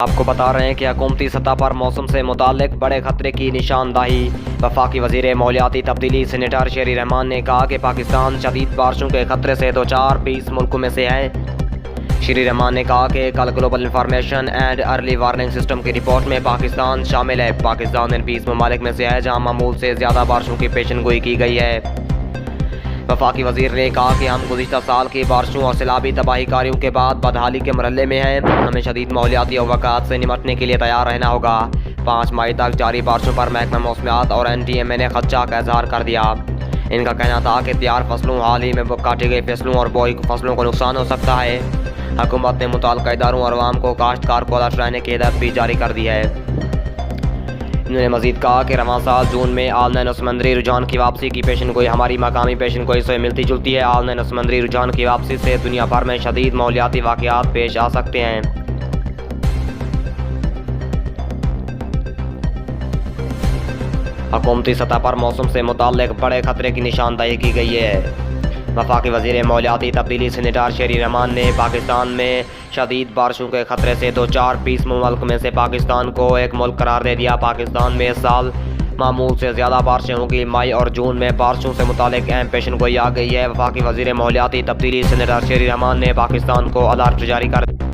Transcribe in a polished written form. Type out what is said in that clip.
آپ کو بتا رہے ہیں کہ حکومتی سطح پر موسم سے متعلق بڑے خطرے کی نشاندہی۔ وفاقی وزیر مالیاتی تبدیلی سینیٹر شیری رحمان نے کہا کہ پاکستان شدید بارشوں کے خطرے سے دوچار 20 ملکوں میں سے ہے۔ شیری رحمان نے کہا کہ کل global information and early warning system کی رپورٹ میں پاکستان شامل ہے۔ پاکستان ان 20 ممالک میں سے ہے جہاں معمول سے زیادہ بارشوں کی پیشن گوئی کی گئی ہے۔ وفاقی وزیر نے کہا کہ ہم گزشتہ سال کی بارشوں اور سیلابی تباہی کاریوں کے بعد بدحالی کے مرحلے میں ہیں۔ ہمیں شدید ماحولیاتی اوقات سے نمٹنے کے لیے تیار رہنا ہوگا۔ 5 مئی تک جاری بارشوں پر محکمہ موسمیات اور NTMA نے خدشہ کا اظہار کر دیا۔ ان کا کہنا تھا کہ تیار فصلوں، حال ہی میں کاٹی گئی فصلوں اور بوئی فصلوں کو نقصان ہو سکتا ہے۔ حکومت نے متعلقہ اداروں اور عوام کو کاشتکار کو الرٹ رہنے کی ہدایت بھی جاری کر دی ہے۔ انہوں نے مزید کہا کہ رواں سال جون میں آل نینو سمندری رجحان کی واپسی کی پیشن گوئی ہماری مقامی پیشن گوئی سے ملتی جلتی ہے۔ آل نینو سمندری رجحان کی واپسی سے دنیا بھر میں شدید ماحولیاتی واقعات پیش آ سکتے ہیں۔ حکومتی سطح پر موسم سے متعلق بڑے خطرے کی نشاندہی کی گئی ہے۔ وفاقی وزیر مالیاتی تبدیلی سینیٹر شیری رحمان نے پاکستان میں شدید بارشوں کے خطرے سے دوچار 20 ممالک میں سے پاکستان کو ایک ملک قرار دے دیا۔ پاکستان میں اس سال معمول سے زیادہ بارشیں ہوں گی۔ مئی اور جون میں بارشوں سے متعلق اہم پیشن گوئی آ گئی ہے۔ وفاقی وزیر مالیاتی تبدیلی سینیٹر شیری رحمان نے پاکستان کو الرٹ جاری کر